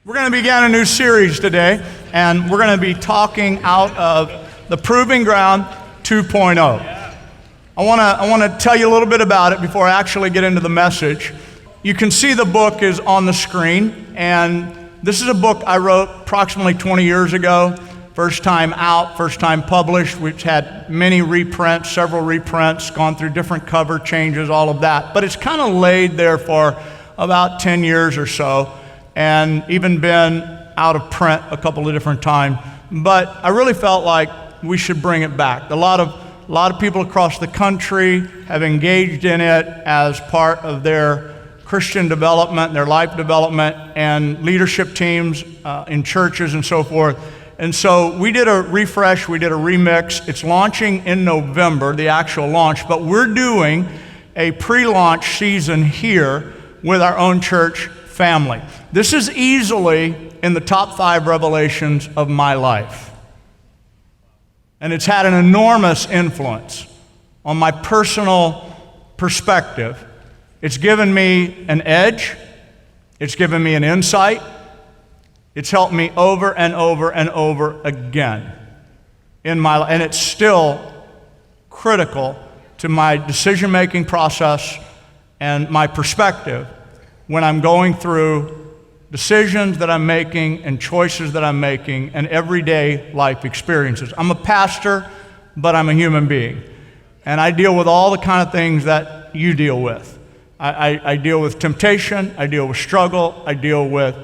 We're going to begin a new series today, and we're going to be talking out of the Proving Ground 2.0. I want to tell you a little bit about it before I actually get into the message. You can see the book is on the screen, and this is a book I wrote approximately 20 years ago. First time out, first time published, which had many reprints, several reprints, gone through different cover changes, all of that. But it's kind of laid there for about 10 years or so, and even been out of print a couple of different times. But I really felt like we should bring it back. A lot of people across the country have engaged in it as part of their Christian development, their life development, and leadership teams in churches and so forth. And so we did a refresh, we did a remix. It's launching in November, the actual launch, but we're doing a pre-launch season here with our own church family. This is easily in the top 5 revelations of my life. And it's had an enormous influence on my personal perspective. It's given me an edge. It's given me an insight. It's helped me over and over and over again in my life. And it's still critical to my decision-making process and my perspective when I'm going through decisions that I'm making and choices that I'm making and everyday life experiences. I'm a pastor, but I'm a human being. And I deal with all the kind of things that you deal with. I deal with temptation, I deal with struggle, I deal with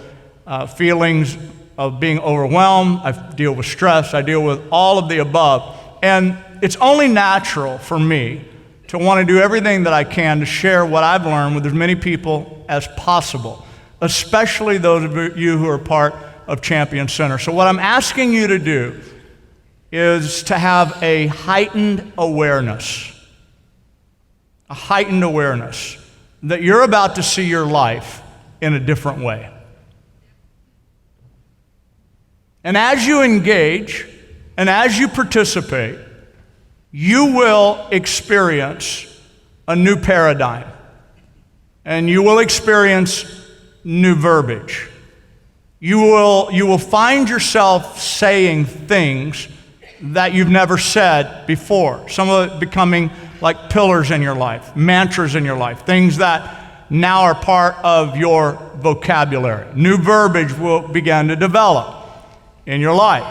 feelings of being overwhelmed, I deal with stress, I deal with all of the above. And it's only natural for me to want to do everything that I can to share what I've learned with as many people as possible, especially those of you who are part of Champion Center. So what I'm asking you to do is to have a heightened awareness that you're about to see your life in a different way. And as you engage and as you participate, you will experience a new paradigm, and you will experience new verbiage. You will find yourself saying things that you've never said before. Some of it becoming like pillars in your life, mantras in your life, things that now are part of your vocabulary. New verbiage will begin to develop in your life.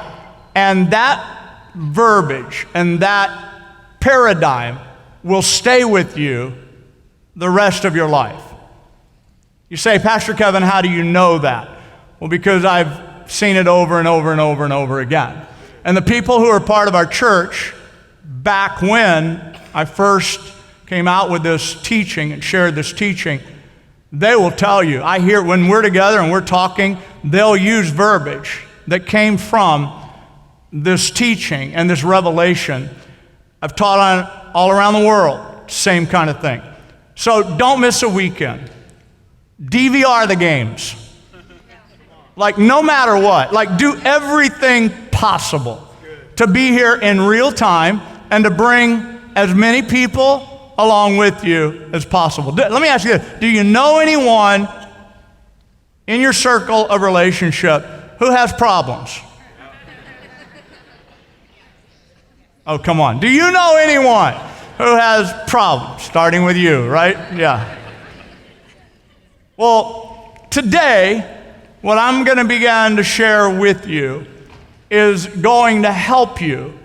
And that verbiage and that paradigm will stay with you the rest of your life. You say, Pastor Kevin, how do you know that? Well, because I've seen it over and over and over and over again. And the people who are part of our church, back when I first came out with this teaching and shared this teaching, they will tell you, I hear when we're together and we're talking, they'll use verbiage that came from this teaching and this revelation. I've taught on all around the world, same kind of thing. So don't miss a weekend. DVR the games. Like no matter what, like do everything possible to be here in real time and to bring as many people along with you as possible. Let me ask you this, do you know anyone in your circle of relationship who has problems? Oh, come on. Do you know anyone who has problems? Starting with you, right? Yeah. Well, today, what I'm going to begin to share with you is going to help you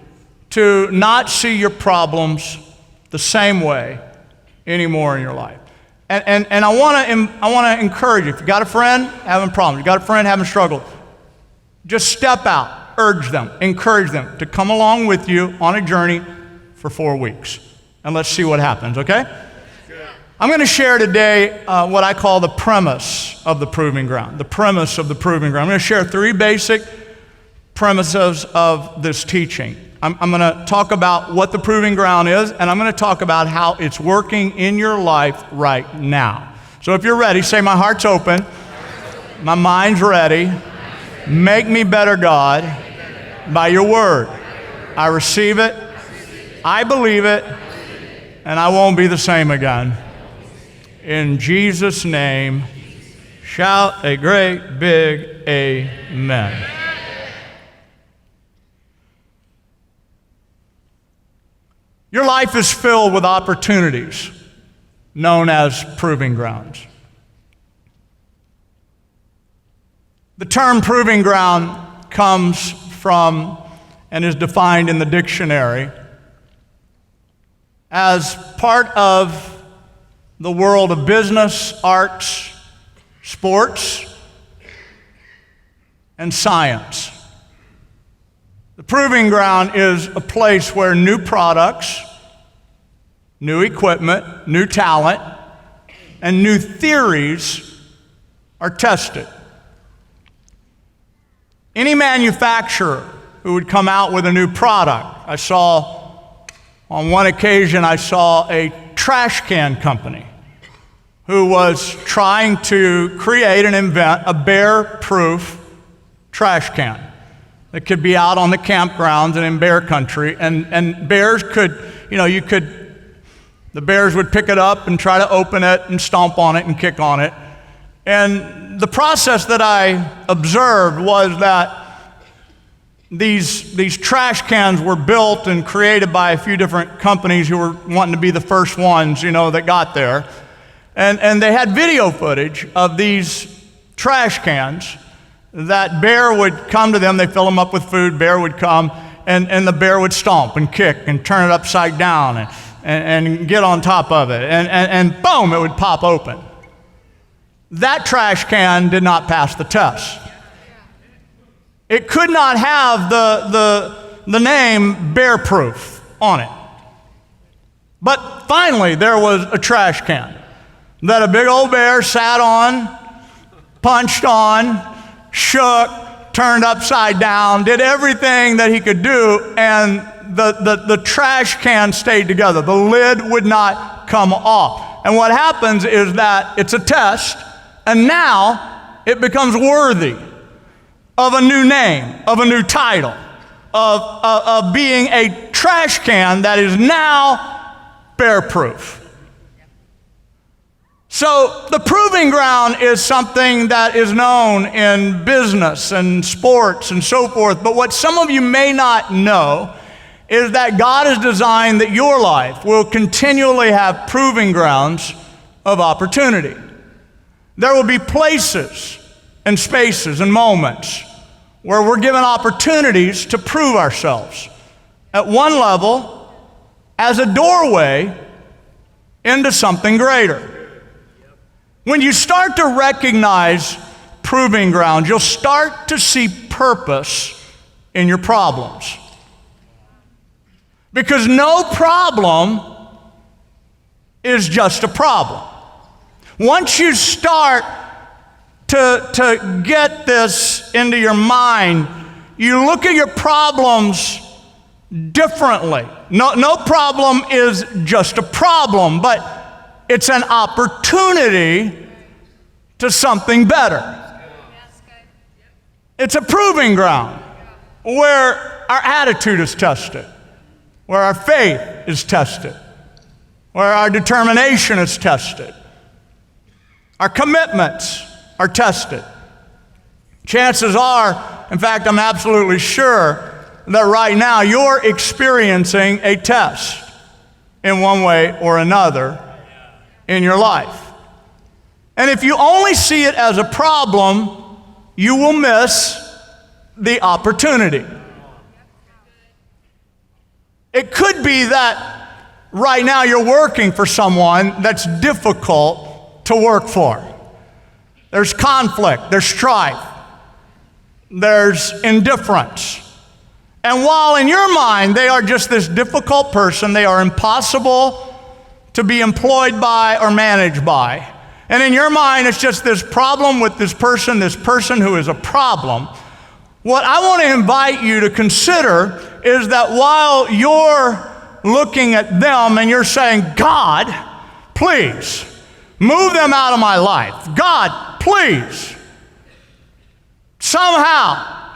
to not see your problems the same way anymore in your life. And I want to encourage you. If you got a friend having problems, you got a friend having struggle, just step out. Urge them, encourage them to come along with you on a journey for 4 weeks. And let's see what happens, okay? Yeah. I'm going to share today what I call the premise of the Proving Ground. The premise of the Proving Ground. I'm going to share 3 basic premises of this teaching. I'm going to talk about what the Proving Ground is, and I'm going to talk about how it's working in your life right now. So if you're ready, say, my heart's open, my mind's ready, make me better, God, by your word. I receive it, I believe it, and I won't be the same again. In Jesus' name, Shout a great big amen. Your life is filled with opportunities known as proving grounds. The term proving ground comes from and is defined in the dictionary as part of the world of business, arts, sports, and science. The proving ground is a place where new products, new equipment, new talent, and new theories are tested. Any manufacturer who would come out with a new product, on one occasion I saw a trash can company who was trying to create and invent a bear-proof trash can that could be out on the campgrounds and in bear country, and bears could, the bears would pick it up and try to open it and stomp on it and kick on it. And the process that I observed was that these trash cans were built and created by a few different companies who were wanting to be the first ones, that got there. And they had video footage of these trash cans that bear would come to them, they fill them up with food, bear would come, and the bear would stomp and kick and turn it upside down and get on top of it, and boom, it would pop open. That trash can did not pass the test. It could not have the name Bear-Proof on it. But finally, there was a trash can that a big old bear sat on, punched on, shook, turned upside down, did everything that he could do, and the trash can stayed together. The lid would not come off. And what happens is that it's a test, and now it becomes worthy of a new name, of a new title, of being a trash can that is now bear-proof. So the proving ground is something that is known in business and sports and so forth, but what some of you may not know is that God has designed that your life will continually have proving grounds of opportunity. There will be places and spaces and moments where we're given opportunities to prove ourselves at one level as a doorway into something greater. When you start to recognize proving grounds, you'll start to see purpose in your problems. Because no problem is just a problem. Once you start to get this into your mind, you look at your problems differently. No problem is just a problem, but it's an opportunity to something better. It's a proving ground where our attitude is tested, where our faith is tested, where our determination is tested, our commitments are tested. Chances are, in fact, I'm absolutely sure that right now you're experiencing a test in one way or another in your life. And if you only see it as a problem, you will miss the opportunity. It could be that right now you're working for someone that's difficult to work for. There's conflict, there's strife, there's indifference. And while in your mind they are just this difficult person, they are impossible to be employed by or managed by. And in your mind, it's just this problem with this person who is a problem. What I want to invite you to consider is that while you're looking at them and you're saying, God, please, move them out of my life. God, please, somehow,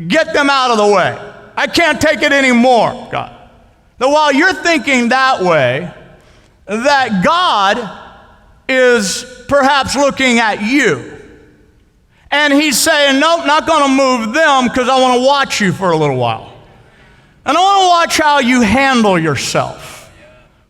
get them out of the way. I can't take it anymore, God. That while you're thinking that way, that God is perhaps looking at you. And he's saying, nope, not going to move them because I want to watch you for a little while. And I want to watch how you handle yourself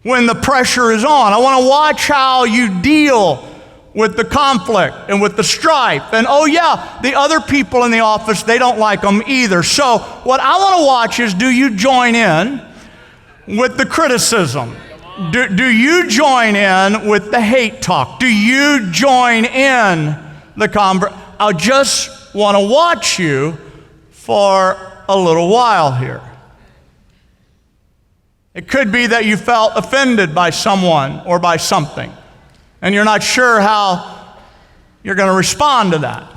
when the pressure is on. I want to watch how you deal with the conflict and with the strife. And oh yeah, the other people in the office, they don't like them either. So what I want to watch is, do you join in with the criticism? Do you join in with the hate talk? Do you join in the conversation? I just want to watch you for a little while here. It could be that you felt offended by someone or by something, and you're not sure how you're going to respond to that.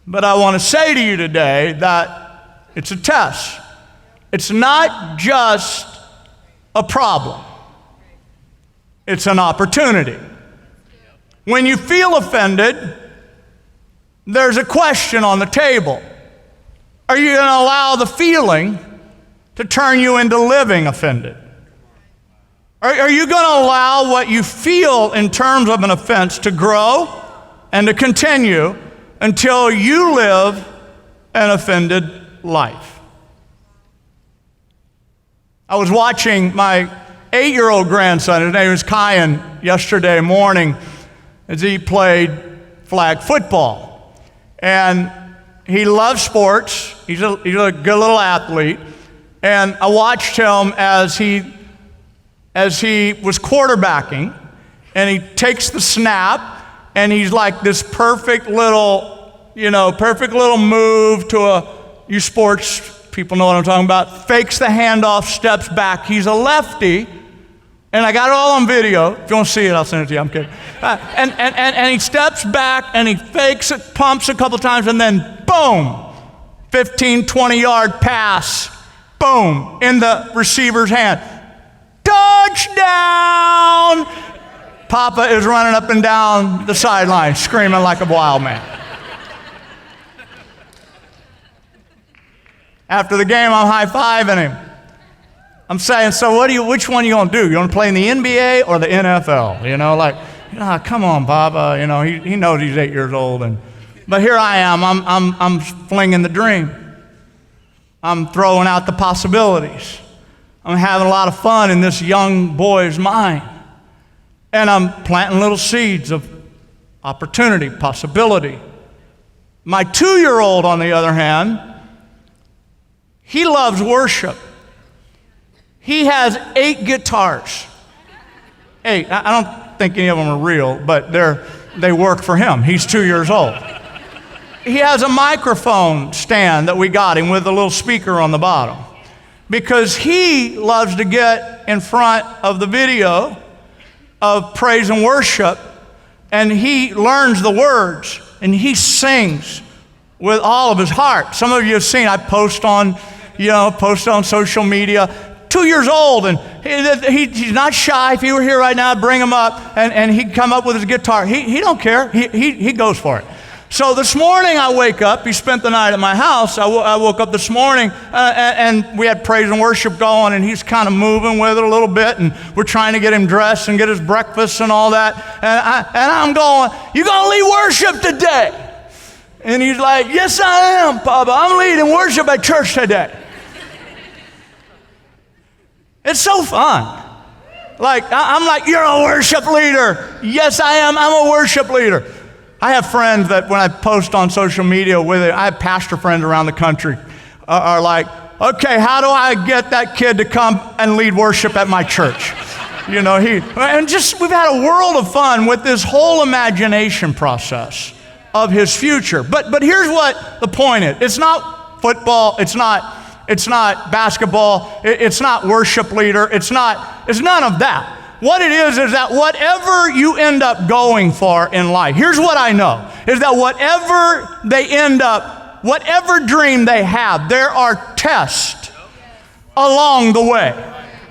But I want to say to you today that it's a test. It's not just a problem. It's an opportunity. When you feel offended, there's a question on the table. Are you going to allow the feeling to turn you into living offended? Are you going to allow what you feel in terms of an offense to grow and to continue until you live an offended life? I was watching my 8-year-old grandson, his name was Kyan, yesterday morning as he played flag football. And he loves sports. He's a good little athlete. And I watched him as he was quarterbacking, and he takes the snap, and he's like this perfect little move to you sports people know what I'm talking about, fakes the handoff, steps back. He's a lefty, and I got it all on video. If you want to see it, I'll send it to you. I'm kidding. And he steps back, and he fakes it, pumps a couple times, and then boom, 15, 20-yard pass, boom, in the receiver's hand. Touchdown! Papa is running up and down the sideline, screaming like a wild man. After the game, I'm high-fiving him. I'm saying, so which one are you going to do? You want to play in the NBA or the NFL? Come on, Papa. He knows he's 8 years old. But here I am. I'm flinging the dream. I'm throwing out the possibilities. I'm having a lot of fun in this young boy's mind. And I'm planting little seeds of opportunity, possibility. My 2-year-old, on the other hand, he loves worship. He has 8 guitars. 8. I don't think any of them are real, but they work for him. He's 2 years old. He has a microphone stand that we got him with a little speaker on the bottom, because he loves to get in front of the video of praise and worship, and he learns the words, and he sings with all of his heart. Some of you have seen, I post on social media. 2 years old, and he's not shy. If he were here right now, I'd bring him up, and he'd come up with his guitar. He don't care. He goes for it. So this morning I wake up. He spent the night at my house. I woke up this morning, and we had praise and worship going, and he's kind of moving with it a little bit, and we're trying to get him dressed and get his breakfast and all that. And I'm going, "You gonna lead worship today?" And he's like, "Yes, I am, Papa. I'm leading worship at church today." It's so fun. I'm like, "You're a worship leader." "Yes, I am. I'm a worship leader." I have friends that when I post on social media with it, I have pastor friends around the country are like, "Okay, how do I get that kid to come and lead worship at my church?" We've had a world of fun with this whole imagination process of his future. But here's what the point is. It's not football. It's not basketball. It's not worship leader. It's none of that. What it is that whatever you end up going for in life, here's what I know, is that whatever dream they have, there are tests along the way.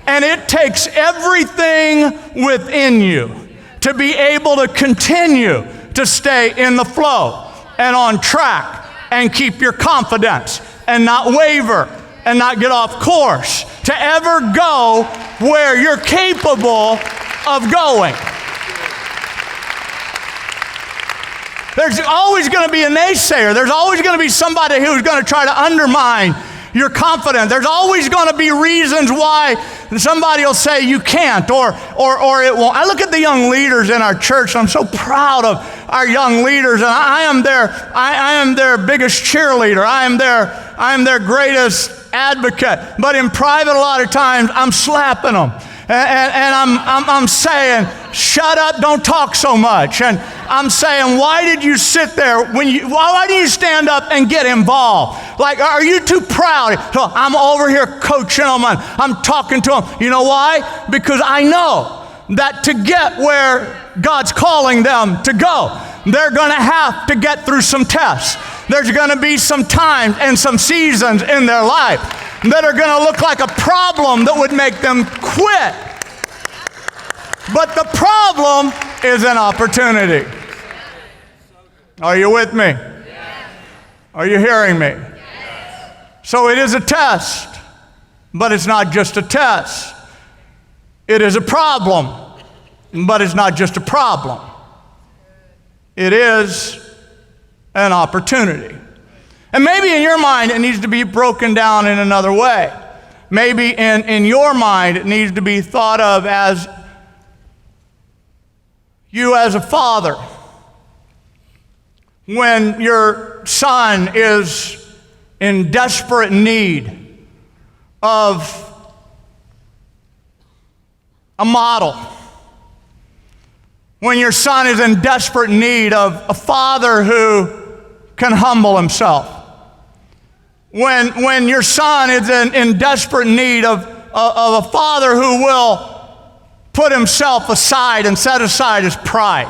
And it takes everything within you to be able to continue to stay in the flow and on track and keep your confidence and not waver and not get off course, to ever go where you're capable of going. There's always going to be a naysayer. There's always going to be somebody who's going to try to undermine your confidence. There's always going to be reasons why somebody will say you can't or it won't. I look at the young leaders in our church. I'm so proud of our young leaders, and I am their biggest cheerleader. I am their greatest advocate. But in private, a lot of times I'm slapping them. And I'm saying, shut up, don't talk so much. And I'm saying, why did you sit there why did you stand up and get involved? Like, are you too proud? So I'm over here coaching them, I'm talking to them. You know why? Because I know that to get where God's calling them to go, they're going to have to get through some tests. There's going to be some times and some seasons in their life that are going to look like a problem that would make them quit. But the problem is an opportunity. Are you with me? Are you hearing me? So it is a test, but it's not just a test. It is a problem, but it's not just a problem. It is an opportunity. And maybe in your mind it needs to be broken down in another way. Maybe in your mind it needs to be thought of as you as a father. When your son is in desperate need of a model. When your son is in desperate need of a father who can humble himself. When your son is in desperate need of a father who will put himself aside and set aside his pride.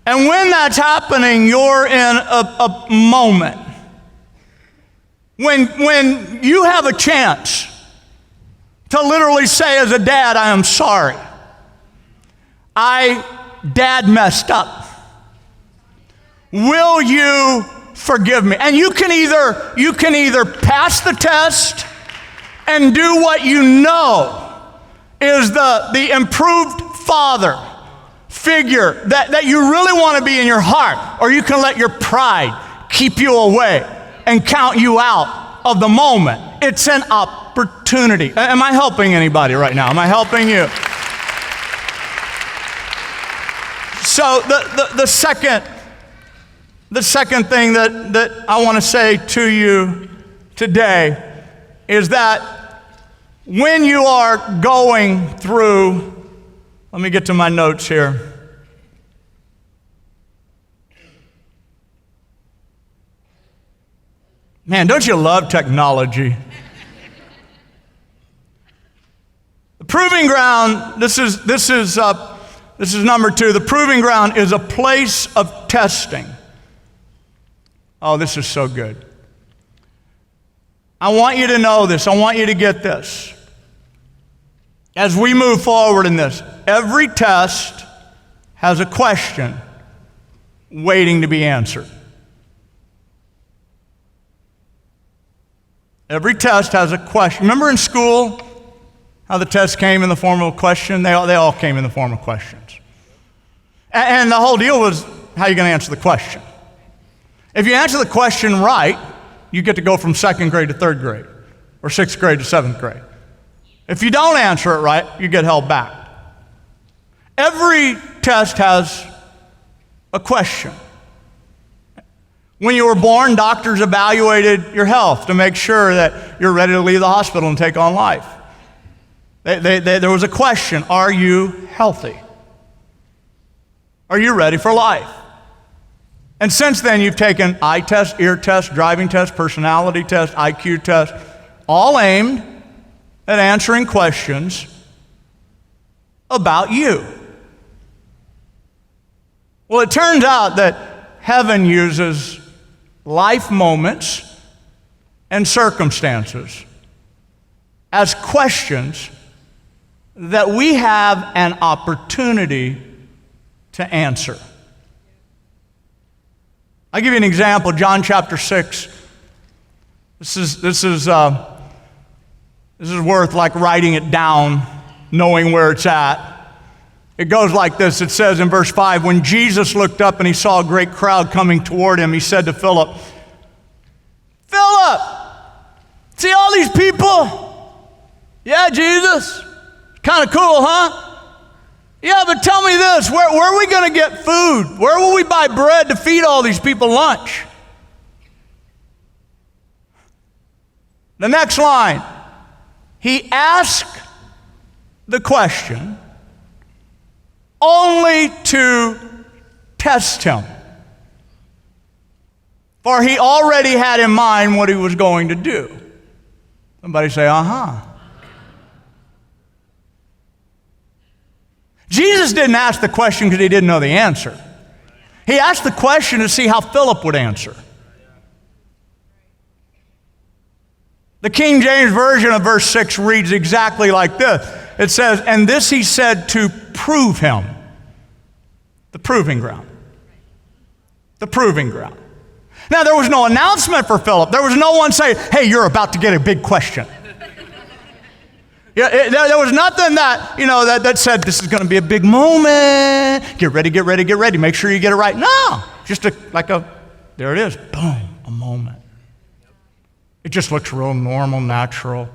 And when that's happening, you're in a moment when you have a chance to literally say as a dad, I am sorry. Dad messed up. Will you forgive me? And you can either pass the test and do what you know is the improved father figure that you really want to be in your heart, or you can let your pride keep you away and count you out of the moment. It's an opportunity. Am I helping anybody right now? Am I helping you? So the second thing that I want to say to you today is that when you are going through, let me get to my notes here. Man, don't you love technology? The proving ground, this is number 2. The proving ground is a place of testing. Oh, this is so good. I want you to know this. I want you to get this. As we move forward in this, every test has a question waiting to be answered. Every test has a question. Remember in school how the test came in the form of a question? They all came in the form of questions. And the whole deal was how you're going to answer the question. If you answer the question right, you get to go from 2nd grade to 3rd grade, or 6th grade to 7th grade. If you don't answer it right, you get held back. Every test has a question. When you were born, doctors evaluated your health to make sure that you're ready to leave the hospital and take on life. There was a question, are you healthy? Are you ready for life? And since then, you've taken eye test, ear test, driving test, personality test, IQ test, all aimed at answering questions about you. Well, it turns out that heaven uses life moments and circumstances as questions that we have an opportunity to answer. I'll give you an example. John chapter 6. This is worth like writing it down, knowing where it's at. It goes like this. It says in verse 5, when Jesus looked up and he saw a great crowd coming toward him, he said to Philip, Philip, see all these people? Yeah, Jesus. Kind of cool, huh? Yeah, but tell me this, where are we going to get food? Where will we buy bread to feed all these people lunch? The next line, he asked the question only to test him. For he already had in mind what he was going to do. Somebody say, uh-huh. Jesus didn't ask the question because he didn't know the answer. He asked the question to see how Philip would answer. The King James Version of verse 6 reads exactly like this. It says, and this he said to prove him. The proving ground. The proving ground. Now, there was no announcement for Philip. There was no one saying, hey, you're about to get a big question. There was nothing that, that said this is going to be a big moment. Get ready, get ready, get ready. Make sure you get it right. No, just there it is. Boom, a moment. It just looks real normal, natural.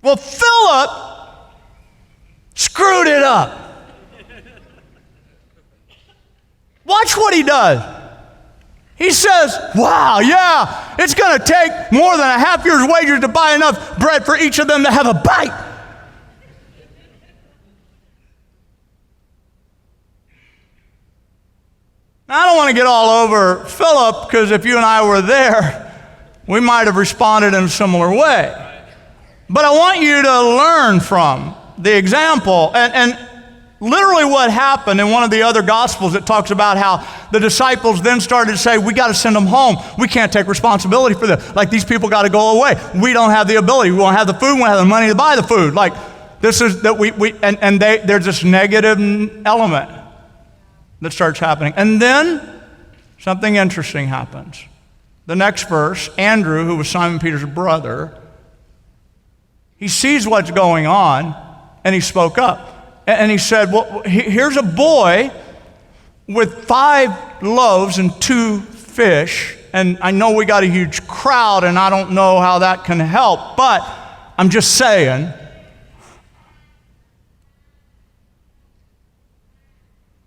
Well, Philip screwed it up. Watch what he does. He says, wow, yeah, it's going to take more than a half year's wages to buy enough bread for each of them to have a bite. Now, I don't want to get all over Philip, because if you and I were there, we might have responded in a similar way. But I want you to learn from the example. And literally what happened in one of the other Gospels, it talks about how the disciples then started to say, we got to send them home. We can't take responsibility for this. Like, these people got to go away. We don't have the ability. We won't have the food. We won't have the money to buy the food. Like, this is that there's this negative element that starts happening. And then something interesting happens. The next verse, Andrew, who was Simon Peter's brother, he sees what's going on, and he spoke up. And he said, well, here's a boy with 5 loaves and 2 fish, and I know we got a huge crowd, and I don't know how that can help, but I'm just saying.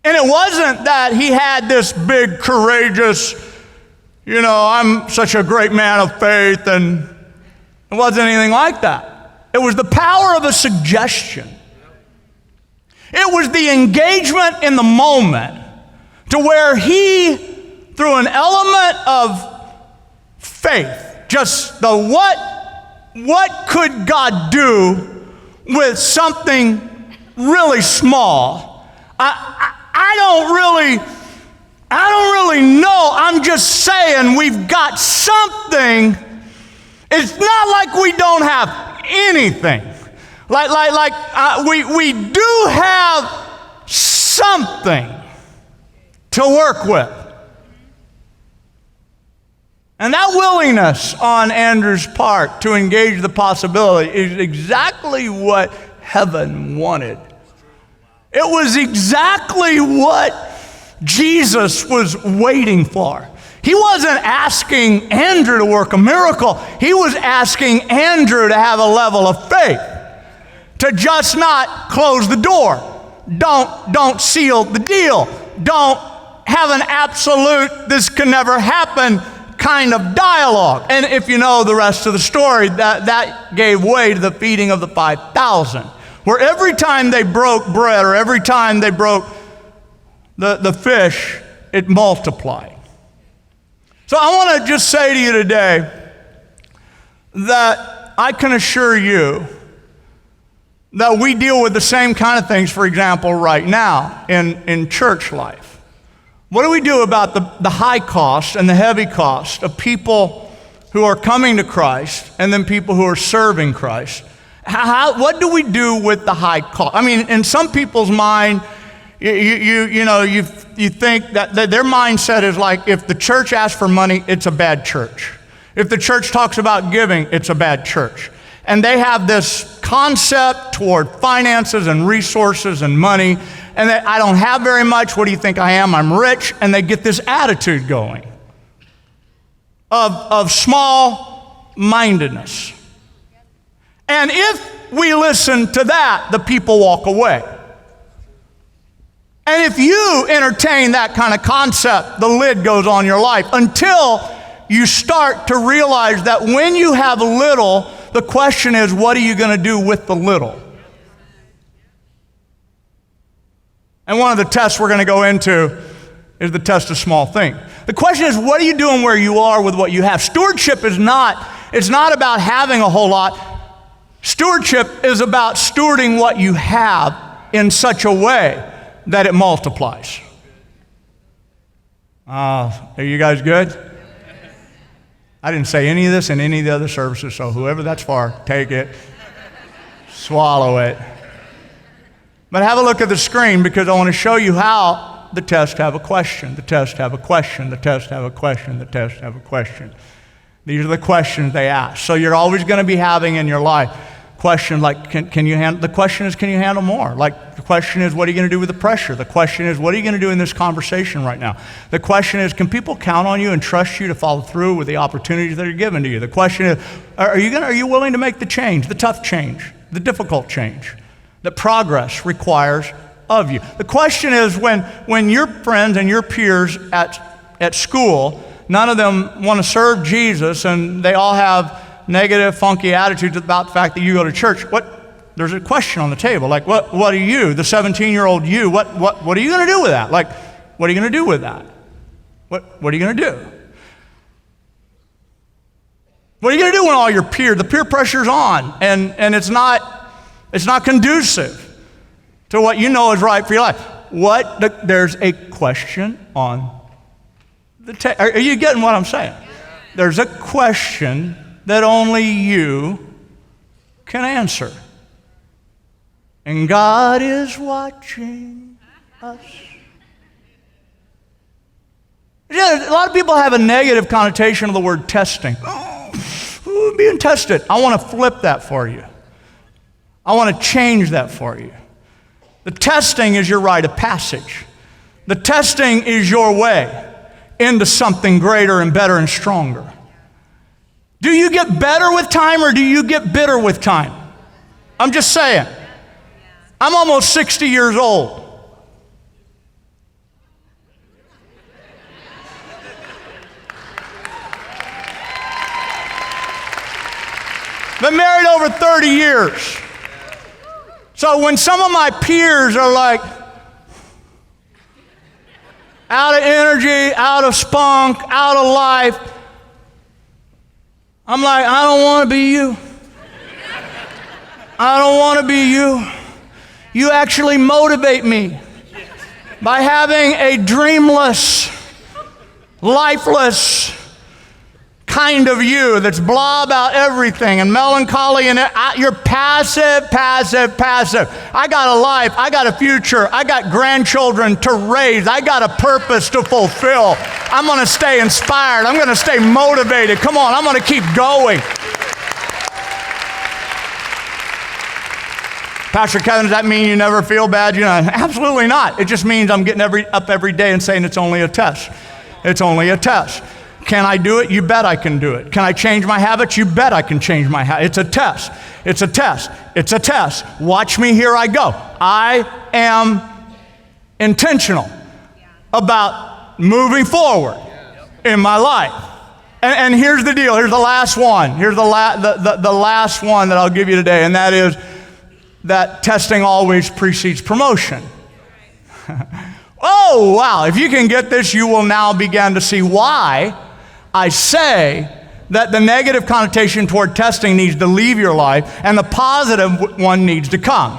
And it wasn't that he had this big, courageous, I'm such a great man of faith, and it wasn't anything like that. It was the power of a suggestion. It was the engagement in the moment to where he, through an element of faith, just the what could God do with something really small? I don't really know. I'm just saying we've got something. It's not like we don't have anything. We do have something to work with. And that willingness on Andrew's part to engage the possibility is exactly what heaven wanted. It was exactly what Jesus was waiting for. He wasn't asking Andrew to work a miracle. He was asking Andrew to have a level of faith. To just not close the door. Don't seal the deal. Don't have an absolute, this can never happen kind of dialogue. And if you know the rest of the story, that gave way to the feeding of the 5,000. Where every time they broke bread or every time they broke the fish, it multiplied. So I want to just say to you today that I can assure you that we deal with the same kind of things, for example, right now in church life. What do we do about the high cost and the heavy cost of people who are coming to Christ and then people who are serving Christ? What do we do with the high cost? I mean, in some people's mind, you think that their mindset is like, if the church asks for money, it's a bad church. If the church talks about giving, it's a bad church. And they have this concept toward finances and resources and money, and that I don't have very much. What do you think I am? I'm rich. And they get this attitude going of small-mindedness. And if we listen to that, the people walk away. And if you entertain that kind of concept, the lid goes on your life until you start to realize that when you have little, the question is, what are you going to do with the little? And one of the tests we're going to go into is the test of small things. The question is, what are you doing where you are with what you have? Stewardship is it's not about having a whole lot. Stewardship is about stewarding what you have in such a way that it multiplies. Are you guys good? I didn't say any of this in any of the other services, so whoever that's for, take it, swallow it. But have a look at the screen, because I want to show you how the tests have a question, the tests have a question, the tests have a question, the tests have a question. These are the questions they ask. So you're always going to be having in your life questions like, can you handle, the question is, can you handle more? Like, the question is, what are you going to do with the pressure? The question is, what are you going to do in this conversation right now? The question is, can people count on you and trust you to follow through with the opportunities that are given to you? The question is, are you willing to make the change, the tough change, the difficult change that progress requires of you? The question is, when your friends and your peers at school, none of them want to serve Jesus, and they all have negative, funky attitudes about the fact that you go to church, there's a question on the table, like, what are you, the 17-year-old you, what are you going to do with that? Like, what are you going to do with that? What are you going to do? What are you going to do when all your the peer pressure's on, and it's not conducive to what you know is right for your life? There's a question on the table. Are you getting what I'm saying? There's a question that only you can answer. And God is watching us. Yeah, a lot of people have a negative connotation of the word testing. Oh, being tested. I want to flip that for you. I want to change that for you. The testing is your rite of passage. The testing is your way into something greater and better and stronger. Do you get better with time, or do you get bitter with time? I'm just saying. I'm almost 60 years old. Been married over 30 years. So when some of my peers are like out of energy, out of spunk, out of life, I'm like, I don't want to be you. I don't want to be you. You actually motivate me by having a dreamless, lifeless kind of you that's blah about everything and melancholy, and you're passive. I got a life, I got a future, I got grandchildren to raise, I got a purpose to fulfill. I'm going to stay inspired, I'm going to stay motivated. Come on, I'm going to keep going. Pastor Kevin, does that mean you never feel bad? Absolutely not. It just means I'm getting up every day and saying it's only a test. It's only a test. Can I do it? You bet I can do it. Can I change my habits? You bet I can change my habits. It's a test. It's a test. It's a test. Watch me, here I go. I am intentional about moving forward in my life. And here's the deal. Here's the last one. Here's the last one that I'll give you today, and that is that testing always precedes promotion. Oh, wow. If you can get this, you will now begin to see why I say that the negative connotation toward testing needs to leave your life and the positive one needs to come.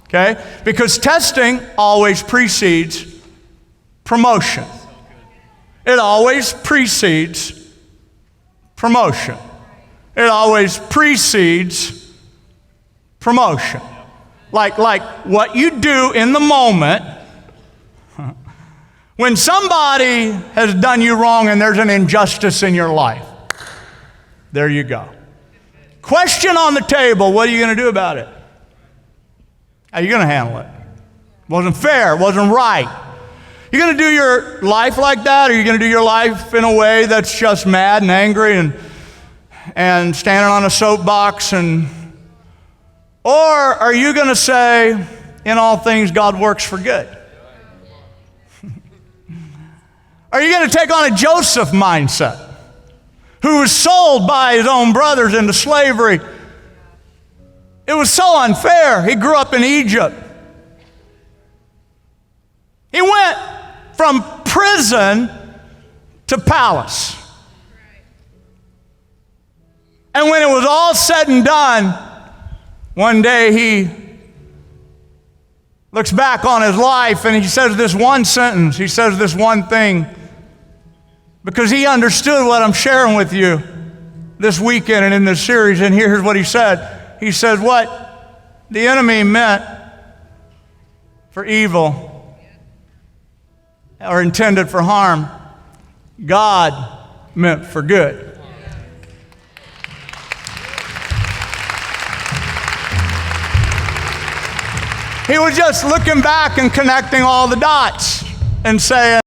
Okay? Because testing always precedes promotion. It always precedes promotion. It always precedes promotion. Like what you do in the moment. When somebody has done you wrong and there's an injustice in your life, there you go. Question on the table. What are you going to do about it? How are you going to handle it? Wasn't fair. Wasn't right. You going to do your life like that, or are you going to do your life in a way that's just mad and angry and standing on a soapbox? Or are you going to say, in all things, God works for good? Are you going to take on a Joseph mindset, who was sold by his own brothers into slavery? It was so unfair. He grew up in Egypt. He went from prison to palace. And when it was all said and done, one day he looks back on his life and he says this one sentence. He says this one thing, because he understood what I'm sharing with you this weekend and in this series. And here's what he said. He said, what the enemy meant for evil or intended for harm, God meant for good. He was just looking back and connecting all the dots and saying,